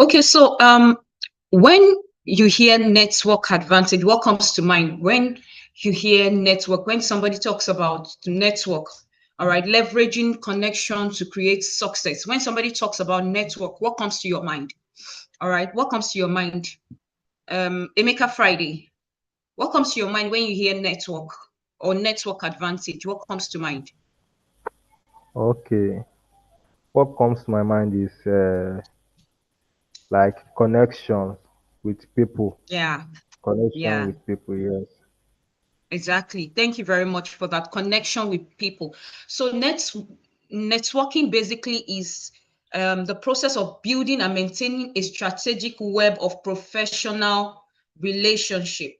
Okay, so when you hear network advantage, what comes to mind when you hear network? When somebody talks about the network, all right, leveraging connection to create success. When somebody talks about network, what comes to your mind? All right, what comes to your mind? Emeka Friday, what comes to your mind when you hear network or network advantage? What comes to mind? Okay. What comes to my mind is like connections with people. Yeah, Connection yeah. with people, yes. Exactly. Thank you very much for that connection with people. So networking basically is the process of building and maintaining a strategic web of professional relationship.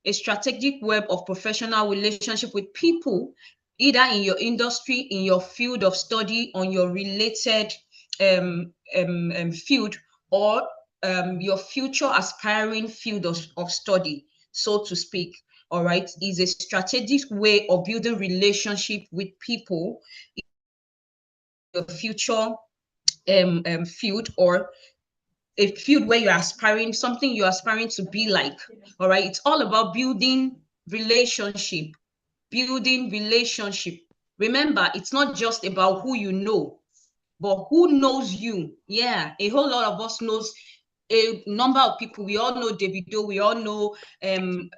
A strategic web of professional relationship with people, either in your industry, in your field of study, on your related field, or your future aspiring field of study, so to speak. All right, is a strategic way of building relationship with people in your future field, or a field where you're aspiring, something you're aspiring to be like. All right, it's all about relationship building relationship. Remember, it's not just about who you know, but who knows you. Yeah, a whole lot of us knows a number of people. We all know Davido. We all know the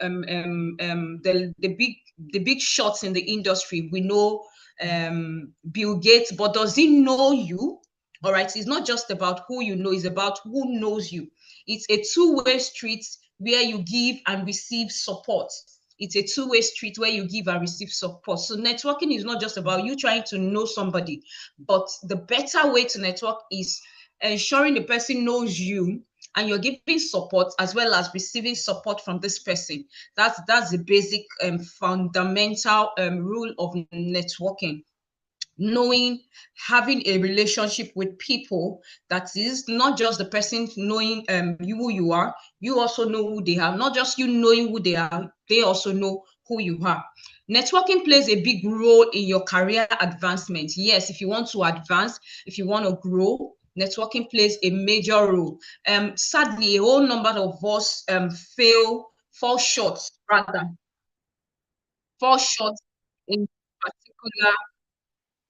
big shots in the industry. We know Bill Gates, but does he know you? All right, it's not just about who you know, it's about who knows you. It's a two-way street where you give and receive support. It's a two-way street where you give and receive support. So networking is not just about you trying to know somebody, but the better way to network is ensuring the person knows you and you're giving support as well as receiving support from this person. That's the basic fundamental rule of networking. Knowing, having a relationship with people, that is not just the person knowing you, who you are, you also know who they are. Not just you knowing who they are, they also know who you are. Networking plays a big role in your career advancement. Yes, if you want to advance, if you want to grow, networking plays a major role. Sadly, a whole number of us fall short, rather fall short in particular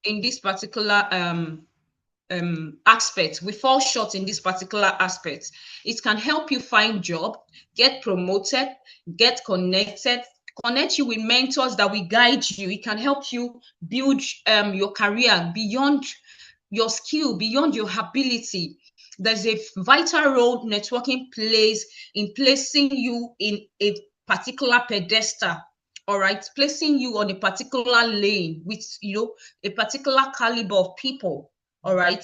in this particular aspect. We fall short in this particular aspect. It can help you find job, get promoted, get connected, connect you with mentors that will guide you. It can help you build your career beyond your skill, beyond your ability. There's a vital role networking plays in placing you in a particular pedestal. All right, placing you on a particular lane with a particular caliber of people. All right,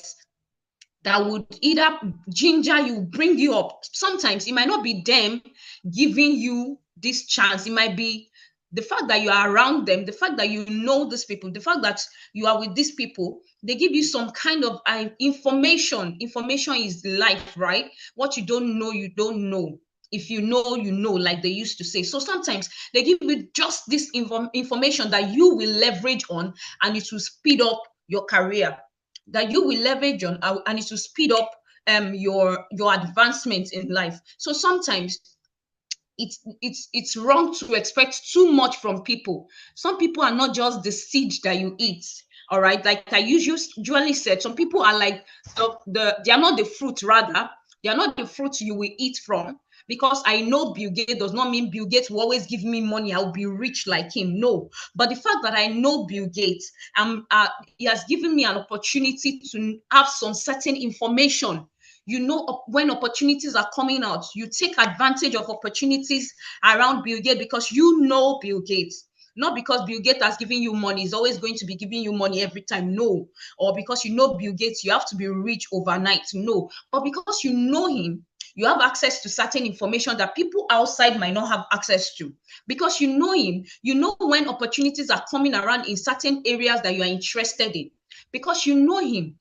that would either ginger you, bring you up. Sometimes it might not be them giving you this chance. It might be the fact that you are around them, the fact that you know these people, the fact that you are with these people. They give you some kind of information. Information is life, right? What you don't know, you don't know. If you know, you know, like they used to say. So sometimes they give you just this information that you will leverage on, and it will speed up your career, that you will leverage on, and it will speed up your advancement in life. So sometimes it's wrong to expect too much from people. Some people are not just the seed that you eat. All right, like I usually said, some people are like they are not the fruit, rather they are not the fruit you will eat from. Because I know Bill Gates does not mean Bill Gates will always give me money, I'll be rich like him. No, but the fact that I know Bill Gates, he has given me an opportunity to have some certain information. When opportunities are coming out, you take advantage of opportunities around Bill Gates because you know Bill Gates. Not because Bill Gates has given you money, he's always going to be giving you money every time. No. Or because you know Bill Gates, you have to be rich overnight. No. But because you know him, you have access to certain information that people outside might not have access to. Because you know him, you know when opportunities are coming around in certain areas that you are interested in. Because you know him,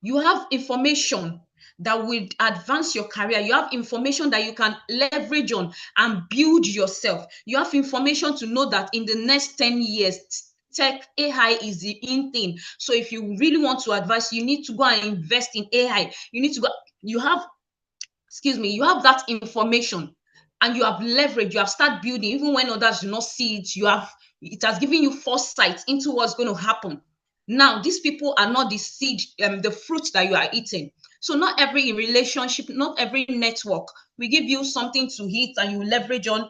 you have information that will advance your career. You have information that you can leverage on and build yourself. You have information to know that in the next 10 years, tech, AI is the in thing. So if you really want to advise, you need to go and invest in AI. You need to go, you have, excuse me, you have that information and you have leverage, you have started building, even when others do not see it, you have, it has given you foresight into what's going to happen. Now, these people are not the seed, the fruit that you are eating. So not every relationship, not every network will give you something to eat and you leverage on.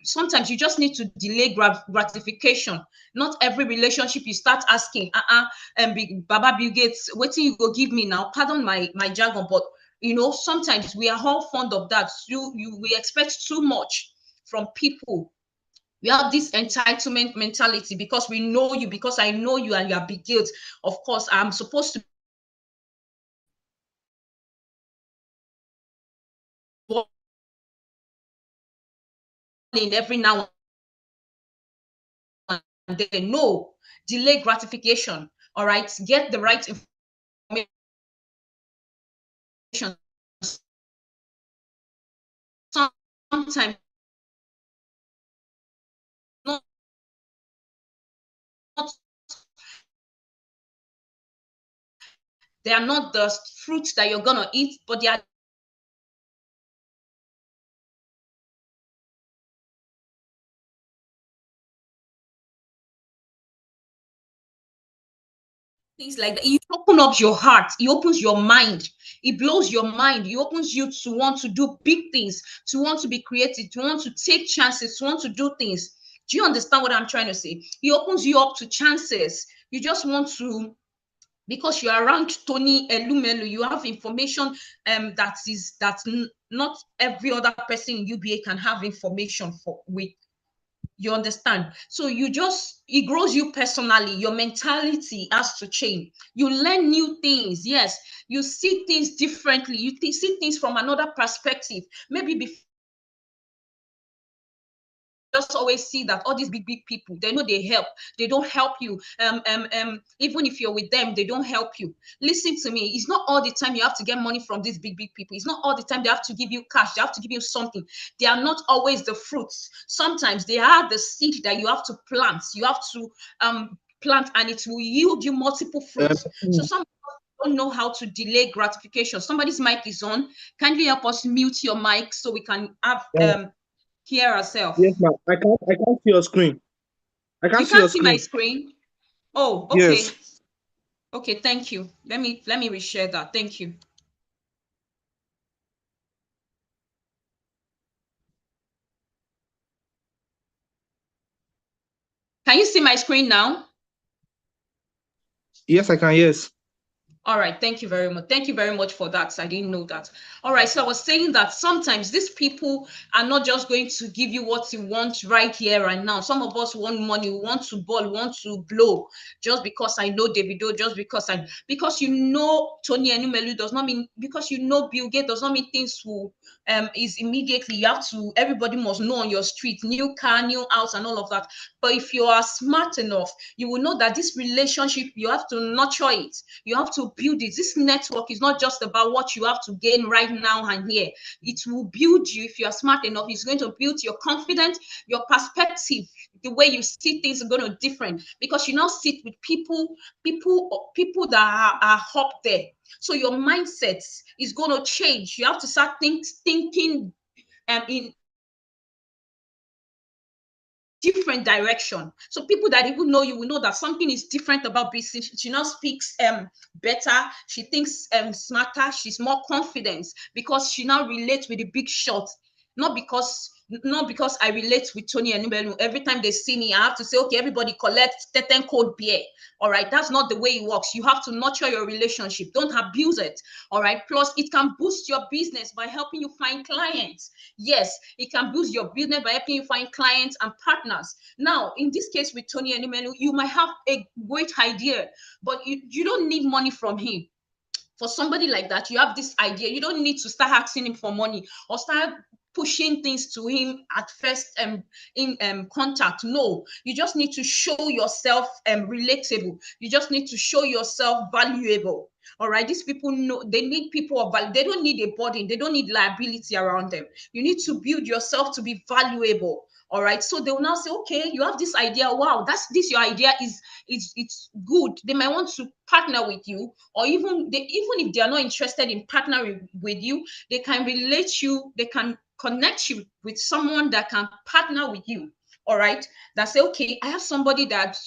Sometimes you just need to delay gratification. Not every relationship you start asking, Baba Bill Gates, what you go give me now? Pardon my jargon, but sometimes we are all fond of that. We expect too much from people. We have this entitlement mentality because we know you, because I know you and you are big guilt. Of course, I'm supposed to in every now and then. No, delay gratification. All right, get the right information. Sometimes not, they are not the fruits that you're gonna eat, but they are things like that. It opens up your heart, it opens your mind, it blows your mind, it opens you to want to do big things, to want to be creative, to want to take chances, to want to do things. Do you understand what I'm trying to say? It opens you up to chances. You just want to, because you're around Tony Elumelu, you have information not every other person in UBA can have information for with. You understand? So it grows you personally. Your mentality has to change. You learn new things. Yes, you see things differently. You see things from another perspective. Maybe before, just always see that all these big people, they know they help, they don't help you. Even if you're with them, they don't help you. Listen to me, it's not all the time you have to get money from these big people. It's not all the time they have to give you cash, they have to give you something. They are not always the fruits. Sometimes they are the seed that you have to plant. You have to plant, and it will yield you multiple fruits. So some don't know how to delay gratification. Somebody's mic is on. Kindly help us mute your mic so we can have hear ourselves. Yes, ma'am. I can't see your screen. I can't You see your can't see my screen. screen? Oh, Yes. okay. Okay, thank you. Let me reshare that. Thank you. Can you see my screen now? Yes, I can. Yes. All right, thank you very much. Thank you very much for that. I didn't know that. All right, so I was saying that sometimes these people are not just going to give you what you want right here and now. Some of us want money, we want to ball, we want to blow. Just because I know Davido, just because you know Tony Enumelu does not mean, because you know Bill Gates does not mean things will is immediately. You have to, everybody must know on your street, new car, new house, and all of that. But if you are smart enough, you will know that this relationship, you have to nurture it. You have to build it. This network is not just about what you have to gain right now and here. It will build you if you are smart enough. It's going to build your confidence, your perspective, the way you see things are going to different, because you now sit with people that are up there. So your mindset is going to change. You have to start thinking in different direction. So people that even know you will know that something is different about BC. She now speaks better. She thinks smarter. She's more confident because she now relates with the big shot. Not because I relate with Tony and Nubelu. Every time they see me, I have to say, okay, everybody collect 10 cold beer. All right, that's not the way it works. You have to nurture your relationship. Don't abuse it. All right. Plus, it can boost your business by helping you find clients. Yes, it can boost your business by helping you find clients and partners. Now, in this case with Tony and Emmanuel, you might have a great idea, but you don't need money from him. For somebody like that, you have this idea. You don't need to start asking him for money or start pushing things to him at first in contact. No, you just need to show yourself relatable. You just need to show yourself valuable. All right, these people know they need people of value. They don't need a burden. They don't need liability around them. You need to build yourself to be valuable. All right, so they will now say, okay, you have this idea. Wow, this your idea is it's good. They might want to partner with you, or even if they are not interested in partnering with you, they can relate you. They can connect you with someone that can partner with you. All right, that say, okay, I have somebody that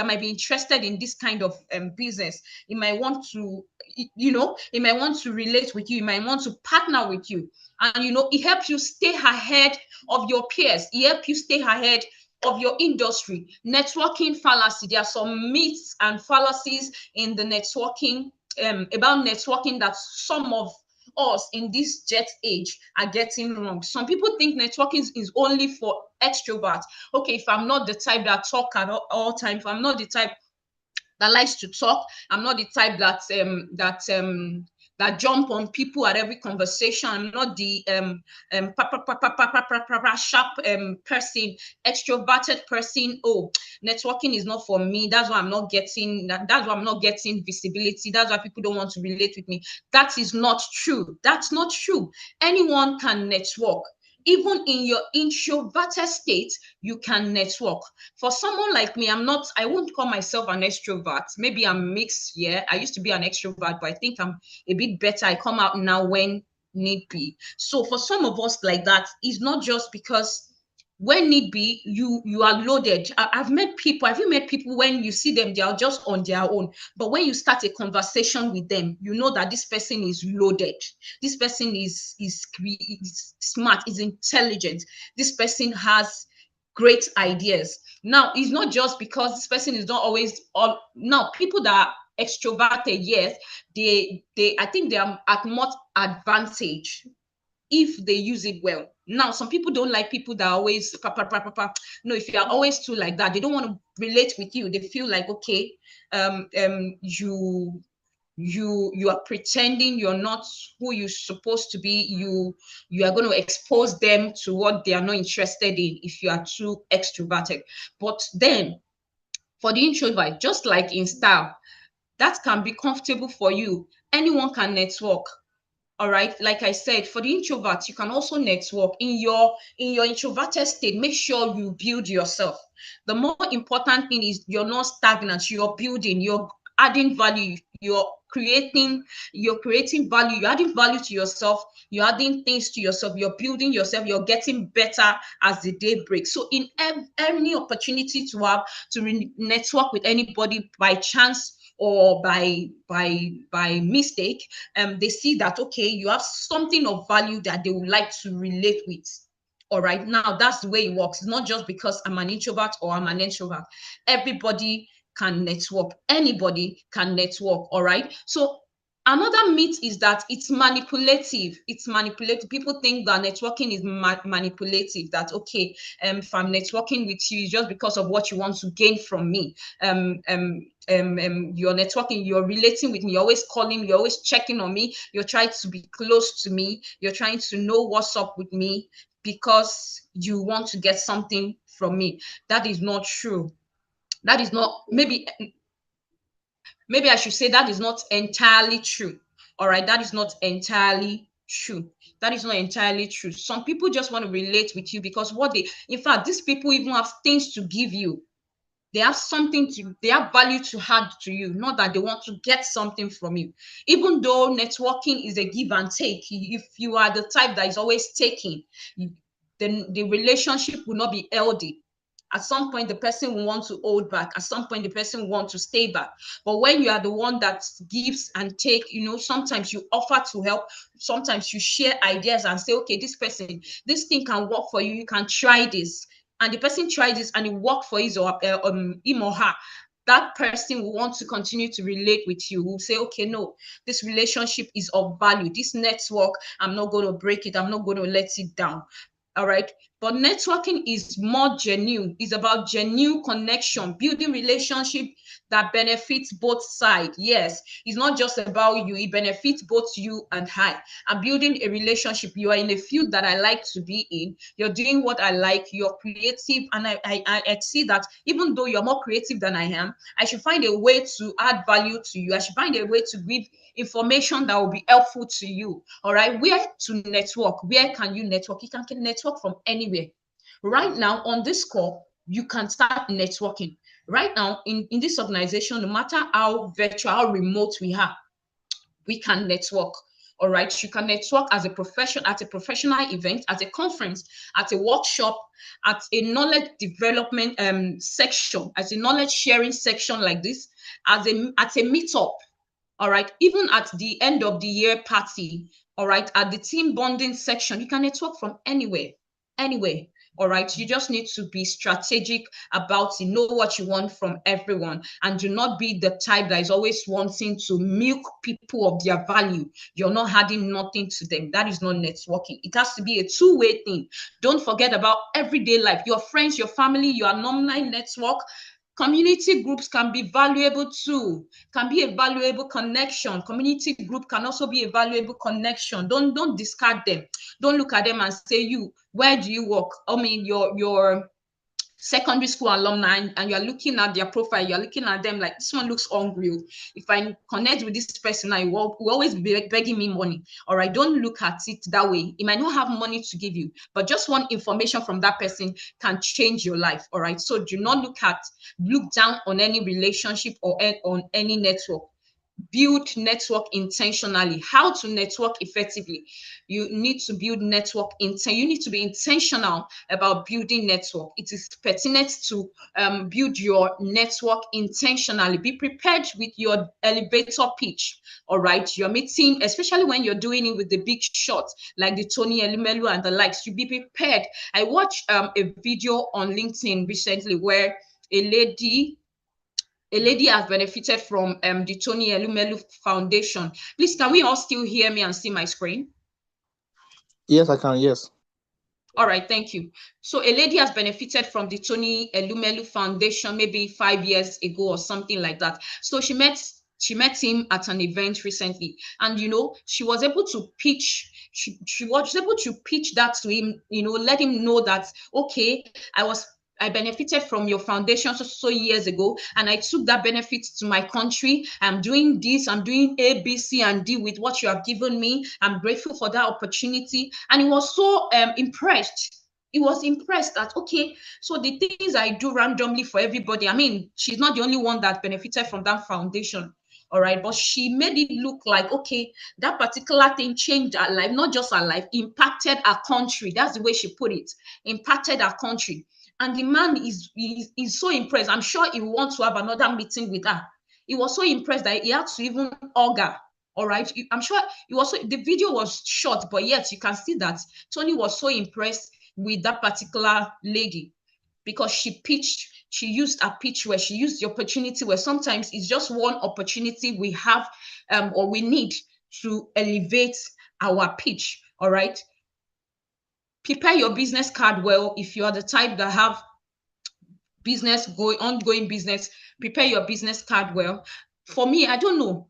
might be interested in this kind of business. He might want to, he might want to relate with you. He might want to partner with you, and it helps you stay ahead of your peers. It helps you stay ahead of your industry. Networking fallacy. There are some myths and fallacies in the networking, about networking, that some of us in this jet age are getting wrong. Some people think networking is only for extroverts. Okay, if I'm not the type that talk at all times, if I'm not the type that likes to talk, I'm not the type that jump on people at every conversation. I'm not the sharp person, extroverted person. Oh, networking is not for me. That's why I'm not getting that. That's why I'm not getting visibility. That's why people don't want to relate with me. That is not true. That's not true. Anyone can network. Even in your introverted state, you can network. For someone like me, I won't call myself an extrovert. Maybe I'm mixed. Yeah, I used to be an extrovert, but I think I'm a bit better. I come out now when need be. So for some of us like that, it's not just because when need be, you are loaded. I've met people. Have you met people when you see them, they are just on their own, but when you start a conversation with them, you know that this person is loaded. This person is smart, is intelligent. This person has great ideas. Now, it's not just because this person is not always all. Now, people that are extroverted, yes, I think they are at much advantage if they use it well. Now, some people don't like people that are always no, if you are always too like that, they don't want to relate with you. They feel like, okay, you are pretending, you're not who you're supposed to be. You are going to expose them to what they are not interested in if you are too extroverted. But then for the introvert, just like in style, that can be comfortable for you. Anyone can network. All right, like I said, for the introverts, you can also network in your introverted state. Make sure you build yourself. The more important thing is you're not stagnant. You're building. You're adding value. You're creating value. You're adding value to yourself. You're adding things to yourself. You're building yourself. You're getting better as the day breaks. So in any opportunity to have to network with anybody by chance or by mistake, they see that, okay, you have something of value that they would like to relate with. All right, now that's the way it works. It's not just because I'm an introvert or I'm an introvert. Everybody can network. Anybody can network. All right, so another myth is that it's manipulative. It's manipulative. People think that networking is manipulative. That, okay, if I'm networking with you, it's just because of what you want to gain from me. You're networking, you're relating with me, you're always calling, you're always checking on me, you're trying to be close to me, you're trying to know what's up with me because you want to get something from me. That is not true. That is not, maybe I should say that is not entirely true. All right, that is not entirely true. That is not entirely true. Some people just want to relate with you because in fact, these people even have things to give you. They have value to add to you, not that they want to get something from you. Even though networking is a give and take, if you are the type that is always taking, then the relationship will not be healthy. At some point, the person will want to hold back. At some point, the person will want to stay back. But when you are the one that gives and take, sometimes you offer to help. Sometimes you share ideas and say, okay, this thing can work for you. You can try this. And the person tried this and it worked for him or her. That person will want to continue to relate with you. Will say, okay, no, this relationship is of value. This network, I'm not going to break it. I'm not going to let it down. All right. But networking is more genuine. It's about genuine connection, building relationship that benefits both sides. Yes, it's not just about you. It benefits both you and I. I'm building a relationship. You are in a field that I like to be in. You're doing what I like. You're creative. And I see that even though you're more creative than I am, I should find a way to add value to you. I should find a way to give information that will be helpful to you. All right. Where to network? Where can you network? You can network from anywhere. Right now on this call, you can start networking. Right now in this organization, no matter how virtual, how remote we are, we can network. All right, you can network as a profession, at a professional event, at a conference, at a workshop, at a knowledge development section, as a knowledge sharing section like this, as a at a meetup. All right, even at the end of the year party. All right, at the team bonding section, you can network from anywhere, anywhere. All right, you just need to be strategic about it, know what you want from everyone, and do not be the type that is always wanting to milk people of their value. You're not adding nothing to them. That is not networking. It has to be a two-way thing. Don't forget about everyday life, your friends, your family, your alumni network. Community groups can be valuable too, can be a valuable connection. Community group can also be a valuable connection. Don't discard them. Don't look at them and say, you, where do you work? I mean, your secondary school alumni, and you're looking at their profile, you're looking at them like, this one looks hungry. If I connect with this person, I will always be begging me money. All right, don't look at it that way. He might not have money to give you, but just one information from that person can change your life. All right, so do not look down on any relationship or on any network. Build network intentionally. How to network effectively? You need to build network you need to be intentional about building network. It is pertinent to build your network intentionally. Be prepared with your elevator pitch. All right, you're meeting, especially when you're doing it with the big shots like the Tony Elumelu and the likes. You be prepared. I watched a video on LinkedIn recently where a lady has benefited from the Tony Elumelu Foundation. Please, can we all still hear me and see my screen? Yes, I can. Yes. All right, thank you. So a lady has benefited from the Tony Elumelu Foundation maybe 5 years ago or something like that. So she met him at an event recently, and she was able to pitch. She was able to pitch that to him. Let him know that, okay, I benefited from your foundation so years ago, and I took that benefit to my country. I'm doing this, I'm doing A, B, C, and D with what you have given me. I'm grateful for that opportunity. And he was so impressed. He was impressed that, okay, so the things I do randomly for everybody, I mean, she's not the only one that benefited from that foundation. All right, but she made it look like, okay, that particular thing changed her life, not just her life, impacted her country. That's the way she put it, impacted her country. And the man is so impressed. I'm sure he wants to have another meeting with her. He was so impressed that he had to even hug her. All right. I'm sure the video was short, but yet you can see that Tony was so impressed with that particular lady because she used a pitch where she used the opportunity where sometimes it's just one opportunity we have or we need to elevate our pitch. All right. Prepare your business card well. If you are the type that have ongoing business, prepare your business card well. For me, I don't know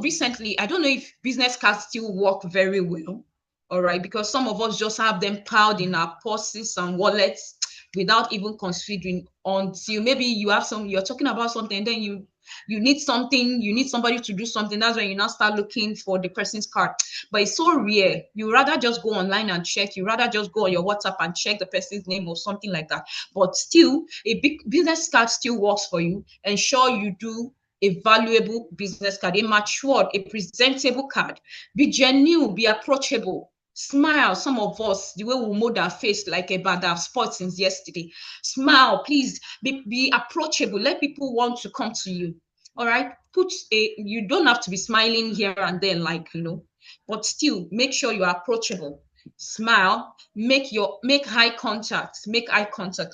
recently, I don't know if business cards still work very well. All right, because some of us just have them piled in our purses and wallets without even considering, until maybe you're talking about something, and then you need something, you need somebody to do something. That's when you now start looking for the person's card. But it's so rare. You rather just go online and check. You rather just go on your WhatsApp and check the person's name or something like that. But still, a big business card still works for you. Ensure you do a valuable business card, a matured, a presentable card. Be genuine, be approachable. Smile. Some of us, the way we mold our face like a bad have spot since yesterday. Smile, please. Be approachable. Let people want to come to you. All right. You don't have to be smiling here and there, but still make sure you are approachable. Smile, make eye contact,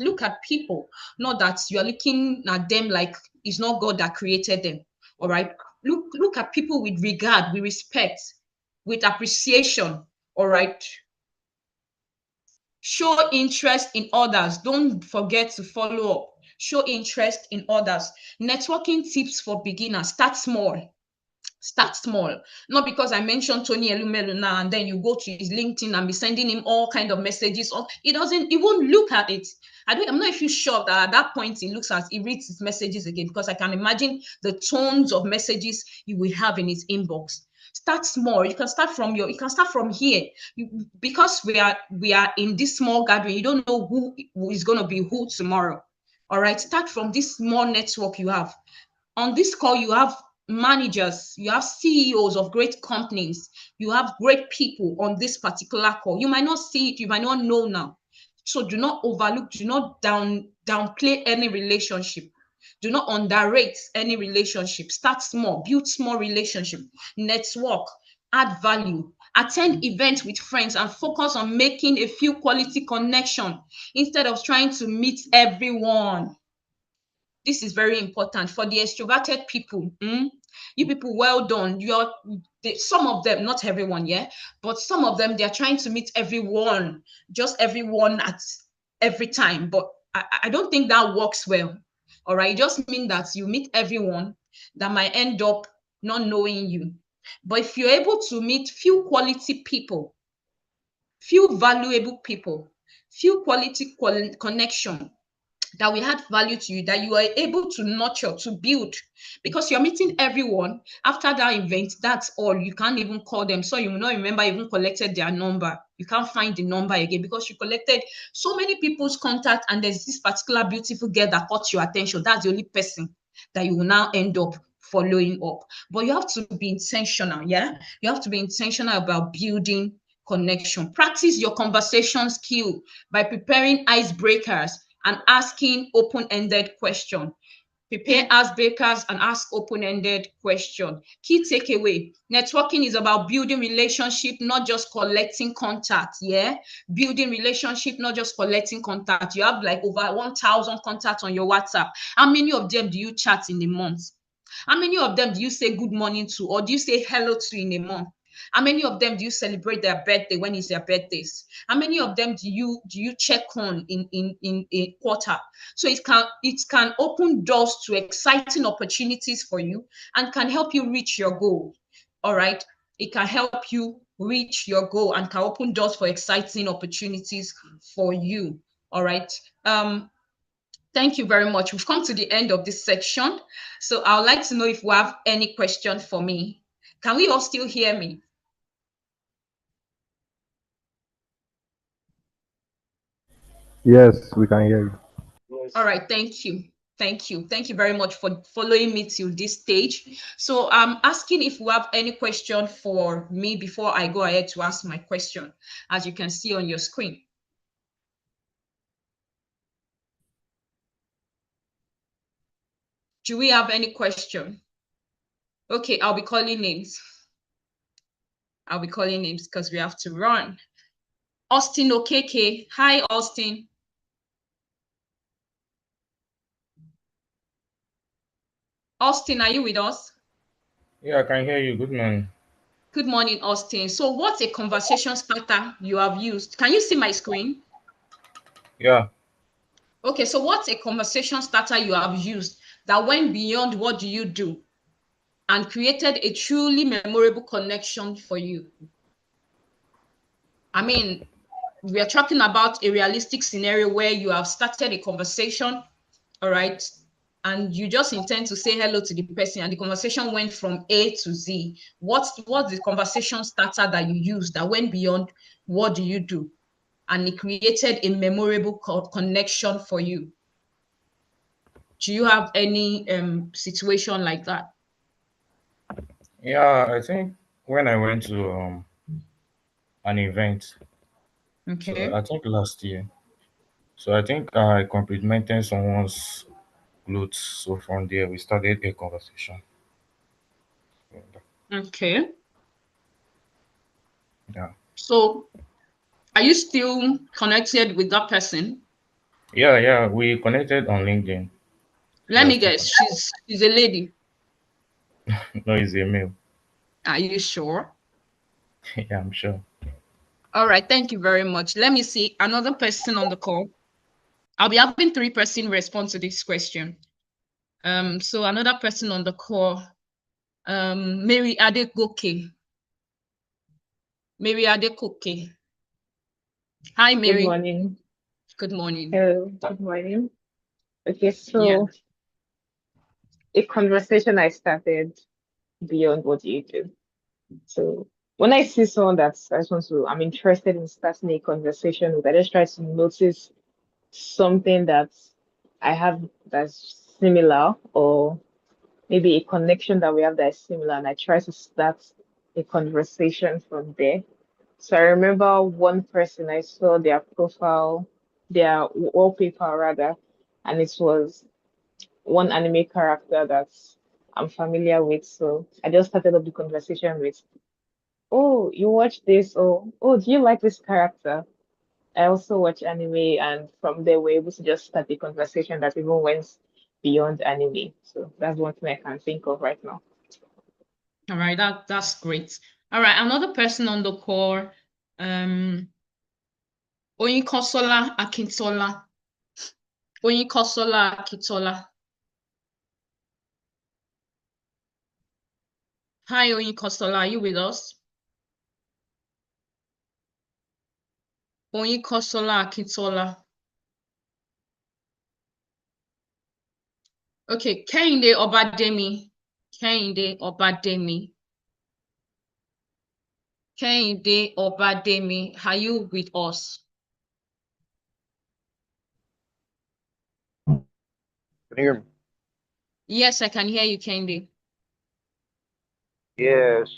look at people, not that you're looking at them like it's not God that created them. All right, look at people with regard, with respect, with appreciation. All right, show interest in others. Don't forget to follow up. Show interest in others. Networking tips for beginners: start small. Start small. Not because I mentioned Tony Elumelu now and then you go to his LinkedIn and be sending him all kind of messages. Or he won't look at it. I'm not even sure that at that point he reads his messages again, because I can imagine the tones of messages he will have in his inbox. Start small. You can start from here. Because we are in this small gathering, you don't know who is going to be who tomorrow. All right, start from this small network you have. On this call, you have managers, you have CEOs of great companies, you have great people on this particular call. You might not see it, you might not know now. So do not overlook, do not downplay any relationship. Do not underrate any relationship. Start small, build small relationship, network, add value, attend events with friends, and focus on making a few quality connections instead of trying to meet everyone. This is very important for the extroverted people. You people, well done. Some of them, not everyone, yeah, but some of them, they are trying to meet everyone, just everyone at every time. But I don't think that works well. All right, it just means that you meet everyone that might end up not knowing you. But if you're able to meet few quality people, few valuable people, few quality connection that will add value to you, that you are able to nurture, to build, because you're meeting everyone after that event. That's all. You can't even call them, so you will not remember even collected their number. You can't find the number again because you collected so many people's contact, and there's this particular beautiful girl that caught your attention. That's the only person that you will now end up following up. But you have to be intentional. Yeah, you have to be intentional about building connection. Practice your conversation skill by preparing icebreakers and asking open-ended questions. Prepare icebreakers and ask open-ended questions. Key takeaway: networking is about building relationship, not just collecting contact. Yeah, building relationship, not just collecting contact. You have like over 1,000 contacts on your WhatsApp. How many of them do you chat in a month? How many of them do you say good morning to, or do you say hello to in a month? How many of them do you celebrate their birthday when it's their birthdays? How many of them do you check on in a quarter? So it can open doors to exciting opportunities for you and can help you reach your goal. All right. It can help you reach your goal and can open doors for exciting opportunities for you. All right. Thank you very much. We've come to the end of this section. So I would like to know if we have any question for me. Can we all still hear me? Yes, we can hear you. Yes. All right, thank you. Thank you. Thank you very much for following me till this stage. So I'm asking if we have any question for me before I go ahead to ask my question, as you can see on your screen. Do we have any question? Okay, I'll be calling names. I'll be calling names because we have to run. Austin Okeke. Hi, Austin. Austin, are you with us? Yeah, I can hear you. Good morning. Good morning, Austin. So what's a conversation starter you have used? Can you see my screen? Yeah. Okay, so what's a conversation starter you have used that went beyond what do you do and created a truly memorable connection for you? I mean, we are talking about a realistic scenario where you have started a conversation, all right, and you just intend to say hello to the person, and the conversation went from A to Z. What's the conversation starter that you used that went beyond what do you do, and it created a memorable connection for you? Do you have any situation like that? Yeah, I think when I went to an event, so Okay. I think last year. So I think I complimented someone's clothes. So from there we started a conversation. Okay. Yeah. So are you still connected with that person? Yeah, yeah. We connected on LinkedIn. We Let are me still guess, connected. she's a lady. No, it's a male. Are you sure? Yeah, I'm sure. All right, thank you very much. Let me see another person on the call. I'll be having 3 person respond to this question. So another person on the call, Mary Adegoke. Mary Adegoke. Hi, Good Mary. morning. Good morning. Hello, good morning. Okay, Yeah. so a conversation I started beyond what you do. So when I see someone I'm interested in starting a conversation with, I just try to notice something that I have that's similar, or maybe a connection that we have that is similar, and I try to start a conversation from there. So I remember one person, I saw their profile, their wallpaper rather, and it was one anime character that I'm familiar with. So I just started up the conversation with, "Oh, you watch this?" Or, "Oh, do you like this character?" I also watch anime, and from there we're able to just start a conversation that even went beyond anime. So that's one thing I can think of right now. All right, that's great. All right, another person on the call, Oyinkansola Akintola. Oyinkansola Akintola. Hi, Oyinkansola, are you with us? Oyinkansola Akintola. Okay, Kehinde Obademi. Kehinde Obademi. Kehinde Obademi, are you with us? Can you hear me? Yes, I can hear you, Kehinde. Yeah, so